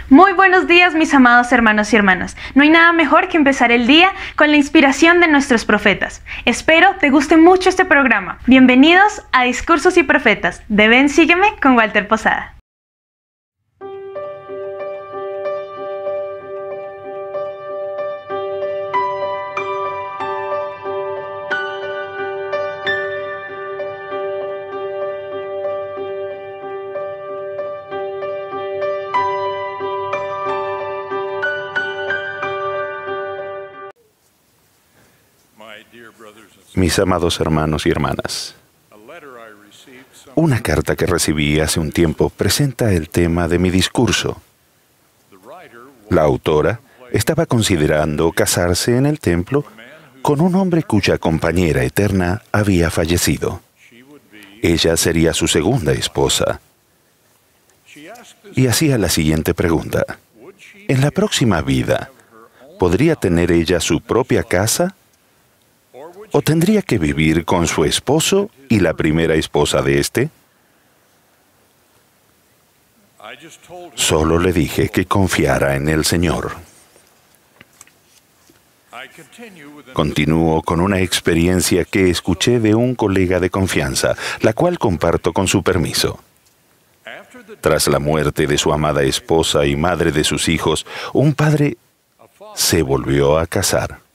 Muy buenos días, mis amados hermanos y hermanas. No hay nada mejor que empezar el día con la inspiración de nuestros profetas. Espero te guste mucho este programa. Bienvenidos a Discursos y Profetas de Ven Sígueme con Walter Posada. Mis amados hermanos y hermanas, una carta que recibí hace un tiempo presenta el tema de mi discurso. La autora estaba considerando casarse en el templo con un hombre cuya compañera eterna había fallecido. Ella sería su segunda esposa. Y hacía la siguiente pregunta: ¿en la próxima vida podría tener ella su propia casa? ¿O tendría que vivir con su esposo y la primera esposa de éste? Solo le dije que confiara en el Señor. Continúo con una experiencia que escuché de un colega de confianza, la cual comparto con su permiso. Tras la muerte de su amada esposa y madre de sus hijos, un padre se volvió a casar.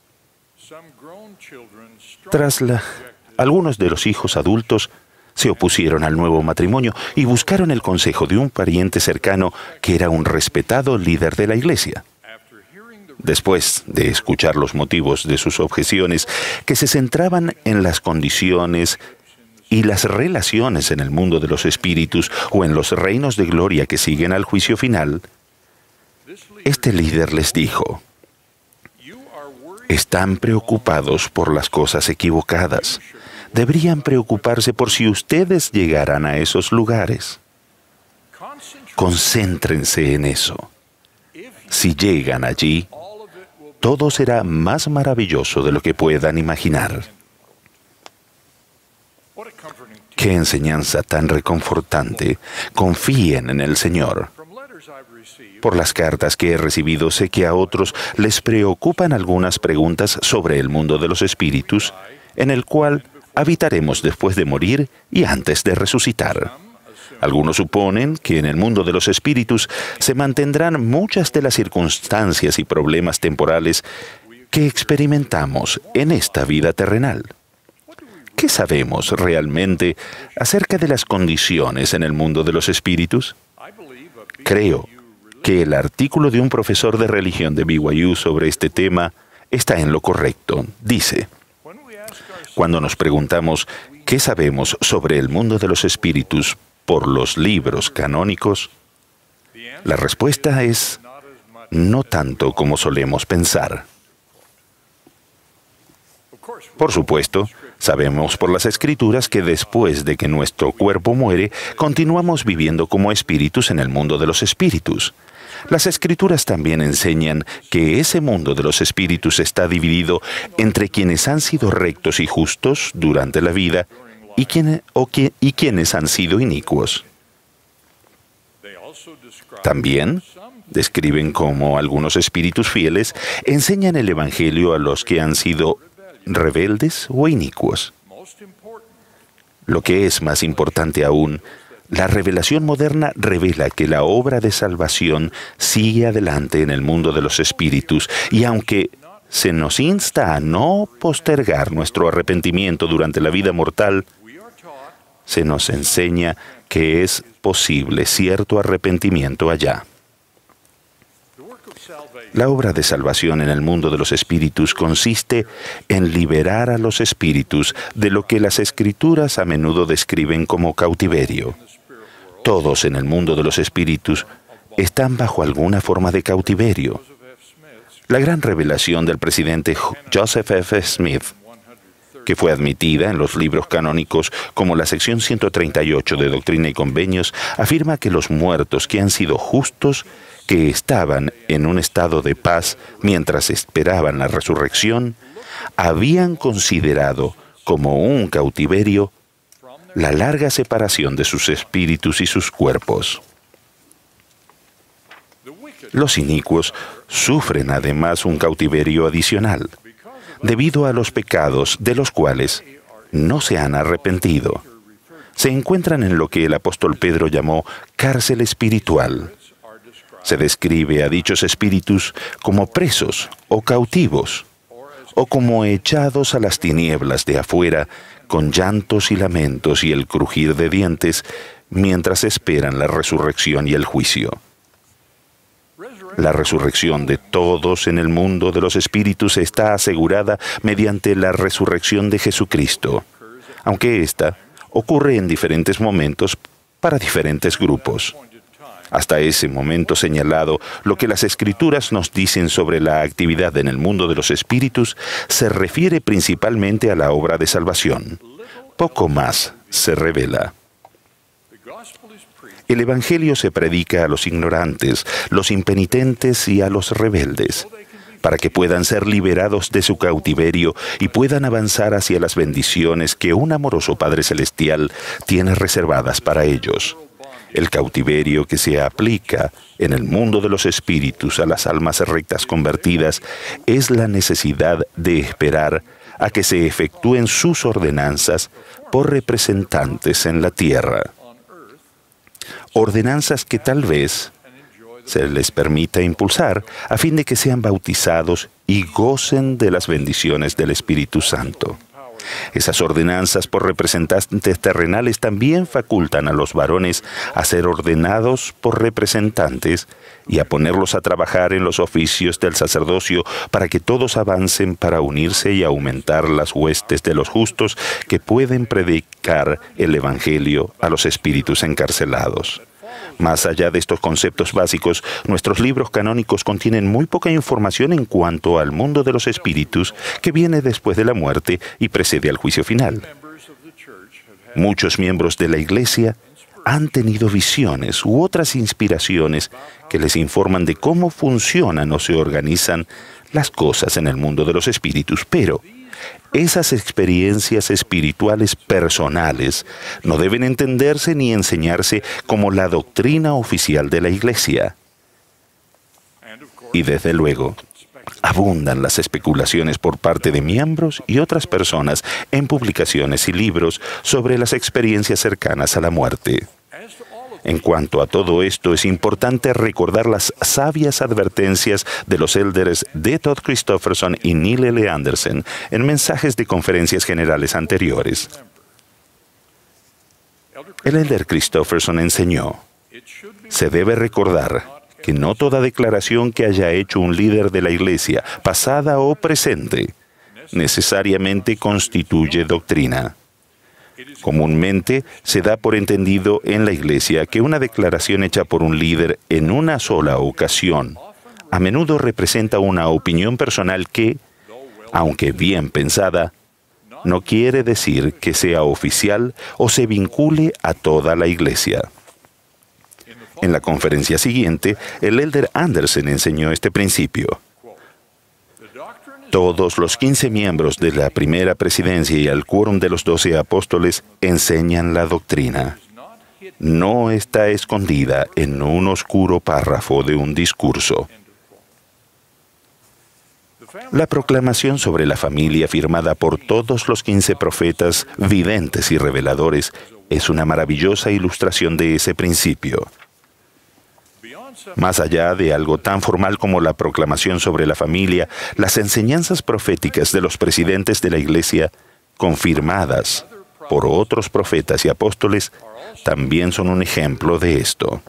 Algunos de los hijos adultos se opusieron al nuevo matrimonio y buscaron el consejo de un pariente cercano que era un respetado líder de la iglesia. Después de escuchar los motivos de sus objeciones, que se centraban en las condiciones y las relaciones en el mundo de los espíritus o en los reinos de gloria que siguen al juicio final, este líder les dijo: están preocupados por las cosas equivocadas. Deberían preocuparse por si ustedes llegaran a esos lugares. Concéntrense en eso. Si llegan allí, todo será más maravilloso de lo que puedan imaginar. ¡Qué enseñanza tan reconfortante! Confíen en el Señor. Por las cartas que he recibido, sé que a otros les preocupan algunas preguntas sobre el mundo de los espíritus, en el cual habitaremos después de morir y antes de resucitar. Algunos suponen que en el mundo de los espíritus se mantendrán muchas de las circunstancias y problemas temporales que experimentamos en esta vida terrenal. ¿Qué sabemos realmente acerca de las condiciones en el mundo de los espíritus? Creo que el artículo de un profesor de religión de BYU sobre este tema está en lo correcto. Dice: cuando nos preguntamos qué sabemos sobre el mundo de los espíritus por los libros canónicos, la respuesta es no tanto como solemos pensar. Por supuesto, sabemos por las Escrituras que después de que nuestro cuerpo muere, continuamos viviendo como espíritus en el mundo de los espíritus. Las Escrituras también enseñan que ese mundo de los espíritus está dividido entre quienes han sido rectos y justos durante la vida y quienes han sido inicuos. También describen cómo algunos espíritus fieles enseñan el Evangelio a los que han sido rebeldes o inicuos. Lo que es más importante aún, la revelación moderna revela que la obra de salvación sigue adelante en el mundo de los espíritus, y aunque se nos insta a no postergar nuestro arrepentimiento durante la vida mortal, se nos enseña que es posible cierto arrepentimiento allá. La obra de salvación en el mundo de los espíritus consiste en liberar a los espíritus de lo que las Escrituras a menudo describen como cautiverio. Todos en el mundo de los espíritus están bajo alguna forma de cautiverio. La gran revelación del presidente Joseph F. Smith, que fue admitida en los libros canónicos como la sección 138 de Doctrina y Convenios, afirma que los muertos que han sido justos, que estaban en un estado de paz mientras esperaban la resurrección, habían considerado como un cautiverio la larga separación de sus espíritus y sus cuerpos. Los inicuos sufren además un cautiverio adicional, debido a los pecados de los cuales no se han arrepentido. Se encuentran en lo que el apóstol Pedro llamó cárcel espiritual. Se describe a dichos espíritus como presos o cautivos, o como echados a las tinieblas de afuera, con llantos y lamentos y el crujir de dientes, mientras esperan la resurrección y el juicio. La resurrección de todos en el mundo de los espíritus está asegurada mediante la resurrección de Jesucristo, aunque ésta ocurre en diferentes momentos para diferentes grupos. Hasta ese momento señalado, lo que las Escrituras nos dicen sobre la actividad en el mundo de los espíritus se refiere principalmente a la obra de salvación. Poco más se revela. El Evangelio se predica a los ignorantes, los impenitentes y a los rebeldes, para que puedan ser liberados de su cautiverio y puedan avanzar hacia las bendiciones que un amoroso Padre Celestial tiene reservadas para ellos. El cautiverio que se aplica en el mundo de los espíritus a las almas rectas convertidas es la necesidad de esperar a que se efectúen sus ordenanzas por representantes en la tierra. Ordenanzas que tal vez se les permita impulsar a fin de que sean bautizados y gocen de las bendiciones del Espíritu Santo. Esas ordenanzas por representantes terrenales también facultan a los varones a ser ordenados por representantes y a ponerlos a trabajar en los oficios del sacerdocio para que todos avancen para unirse y aumentar las huestes de los justos que pueden predicar el Evangelio a los espíritus encarcelados. Más allá de estos conceptos básicos, nuestros libros canónicos contienen muy poca información en cuanto al mundo de los espíritus que viene después de la muerte y precede al juicio final. Muchos miembros de la Iglesia han tenido visiones u otras inspiraciones que les informan de cómo funcionan o se organizan las cosas en el mundo de los espíritus, pero esas experiencias espirituales personales no deben entenderse ni enseñarse como la doctrina oficial de la Iglesia. Y desde luego, abundan las especulaciones por parte de miembros y otras personas en publicaciones y libros sobre las experiencias cercanas a la muerte. En cuanto a todo esto, es importante recordar las sabias advertencias de los élderes D. Todd Christofferson y Neil L. Anderson en mensajes de conferencias generales anteriores. El élder Christofferson enseñó: se debe recordar que no toda declaración que haya hecho un líder de la Iglesia, pasada o presente, necesariamente constituye doctrina. Comúnmente se da por entendido en la Iglesia que una declaración hecha por un líder en una sola ocasión a menudo representa una opinión personal que, aunque bien pensada, no quiere decir que sea oficial o se vincule a toda la Iglesia. En la conferencia siguiente, el élder Anderson enseñó este principio. Todos los 15 miembros de la primera presidencia y el quórum de los 12 apóstoles enseñan la doctrina. No está escondida en un oscuro párrafo de un discurso. La proclamación sobre la familia firmada por todos los 15 profetas, videntes y reveladores es una maravillosa ilustración de ese principio. Más allá de algo tan formal como la proclamación sobre la familia, las enseñanzas proféticas de los presidentes de la Iglesia, confirmadas por otros profetas y apóstoles, también son un ejemplo de esto.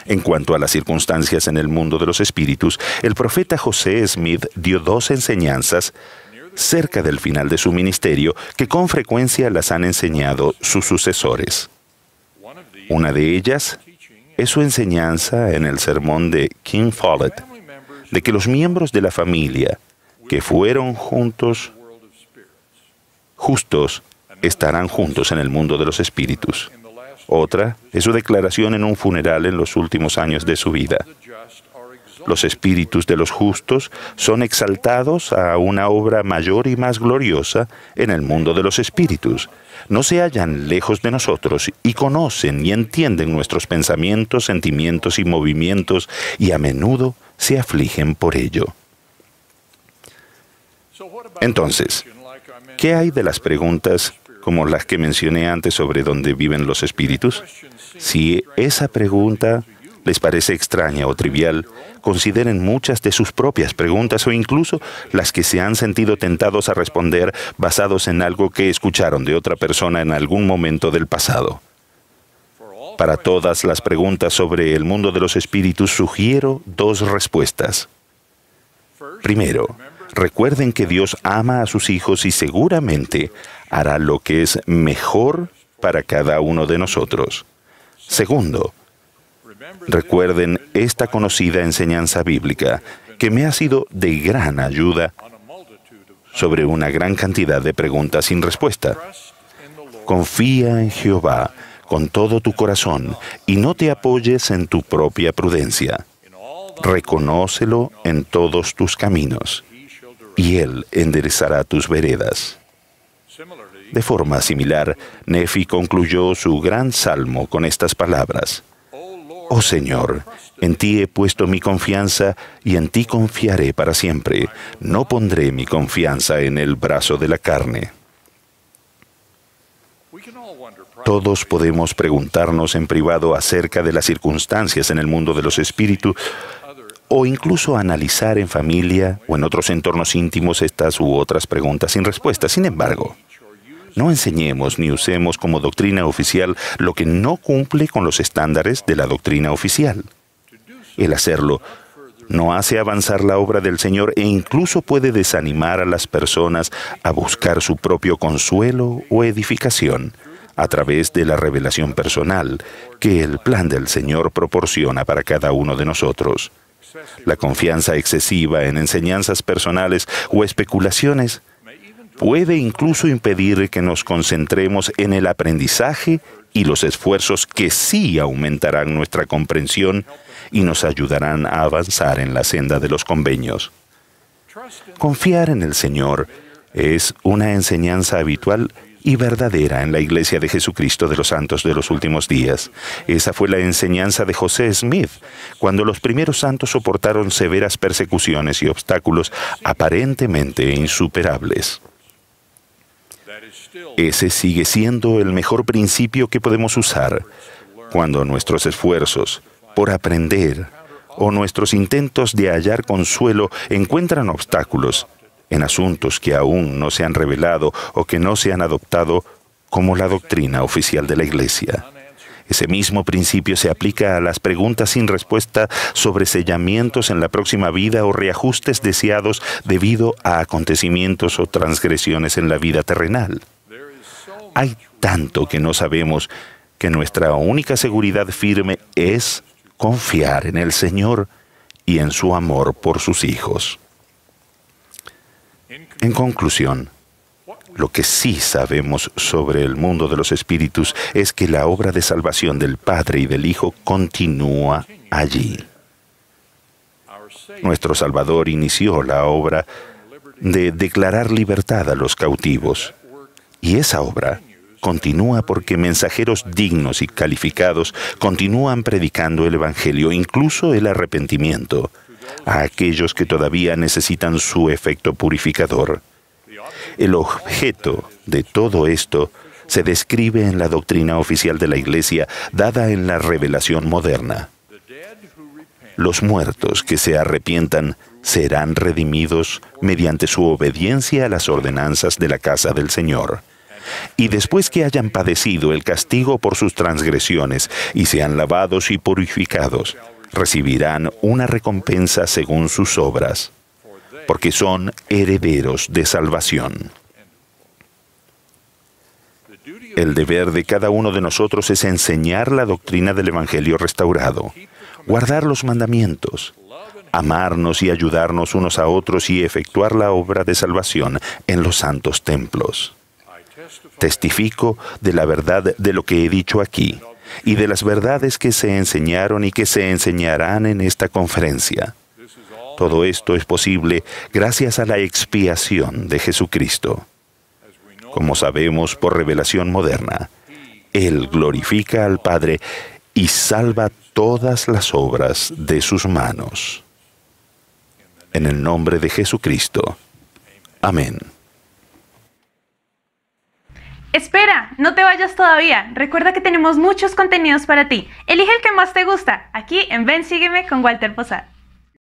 En cuanto a las circunstancias en el mundo de los espíritus, el profeta José Smith dio 2 enseñanzas cerca del final de su ministerio que con frecuencia las han enseñado sus sucesores. Una de ellas es su enseñanza en el sermón de King Follett, de que los miembros de la familia que fueron justos estarán juntos en el mundo de los espíritus. Otra es su declaración en un funeral en los últimos años de su vida. Los espíritus de los justos son exaltados a una obra mayor y más gloriosa en el mundo de los espíritus. No se hallan lejos de nosotros y conocen y entienden nuestros pensamientos, sentimientos y movimientos, y a menudo se afligen por ello. Entonces, ¿qué hay de las preguntas como las que mencioné antes sobre dónde viven los espíritus? Si esa pregunta les parece extraña o trivial, consideren muchas de sus propias preguntas o incluso las que se han sentido tentados a responder basados en algo que escucharon de otra persona en algún momento del pasado. Para todas las preguntas sobre el mundo de los espíritus, sugiero dos respuestas. Primero, recuerden que Dios ama a sus hijos y seguramente hará lo que es mejor para cada uno de nosotros. Segundo, recuerden esta conocida enseñanza bíblica que me ha sido de gran ayuda sobre una gran cantidad de preguntas sin respuesta. Confía en Jehová con todo tu corazón y no te apoyes en tu propia prudencia. Reconócelo en todos tus caminos y Él enderezará tus veredas. De forma similar, Nefi concluyó su gran salmo con estas palabras: Oh Señor, en ti he puesto mi confianza y en ti confiaré para siempre. No pondré mi confianza en el brazo de la carne. Todos podemos preguntarnos en privado acerca de las circunstancias en el mundo de los espíritus o incluso analizar en familia o en otros entornos íntimos estas u otras preguntas sin respuesta. Sin embargo, no enseñemos ni usemos como doctrina oficial lo que no cumple con los estándares de la doctrina oficial. El hacerlo no hace avanzar la obra del Señor e incluso puede desanimar a las personas a buscar su propio consuelo o edificación a través de la revelación personal que el plan del Señor proporciona para cada uno de nosotros. La confianza excesiva en enseñanzas personales o especulaciones puede incluso impedir que nos concentremos en el aprendizaje y los esfuerzos que sí aumentarán nuestra comprensión y nos ayudarán a avanzar en la senda de los convenios. Confiar en el Señor es una enseñanza habitual y verdadera en la Iglesia de Jesucristo de los Santos de los Últimos Días. Esa fue la enseñanza de José Smith, cuando los primeros santos soportaron severas persecuciones y obstáculos aparentemente insuperables. Ese sigue siendo el mejor principio que podemos usar cuando nuestros esfuerzos por aprender o nuestros intentos de hallar consuelo encuentran obstáculos en asuntos que aún no se han revelado o que no se han adoptado como la doctrina oficial de la Iglesia. Ese mismo principio se aplica a las preguntas sin respuesta sobre sellamientos en la próxima vida o reajustes deseados debido a acontecimientos o transgresiones en la vida terrenal. Hay tanto que no sabemos que nuestra única seguridad firme es confiar en el Señor y en su amor por sus hijos. En conclusión, lo que sí sabemos sobre el mundo de los espíritus es que la obra de salvación del Padre y del Hijo continúa allí. Nuestro Salvador inició la obra de declarar libertad a los cautivos. Y esa obra continúa porque mensajeros dignos y calificados continúan predicando el Evangelio, incluso el arrepentimiento, a aquellos que todavía necesitan su efecto purificador. El objeto de todo esto se describe en la doctrina oficial de la Iglesia dada en la revelación moderna. Los muertos que se arrepientan serán redimidos mediante su obediencia a las ordenanzas de la casa del Señor. Y después que hayan padecido el castigo por sus transgresiones y sean lavados y purificados, recibirán una recompensa según sus obras, porque son herederos de salvación. El deber de cada uno de nosotros es enseñar la doctrina del Evangelio restaurado, guardar los mandamientos, amarnos y ayudarnos unos a otros y efectuar la obra de salvación en los santos templos. Testifico de la verdad de lo que he dicho aquí y de las verdades que se enseñaron y que se enseñarán en esta conferencia. Todo esto es posible gracias a la expiación de Jesucristo. Como sabemos por revelación moderna, Él glorifica al Padre y salva todas las obras de sus manos. En el nombre de Jesucristo. Amén. Espera, no te vayas todavía. Recuerda que tenemos muchos contenidos para ti. Elige el que más te gusta, aquí en Ven, Sígueme con Walter Posada.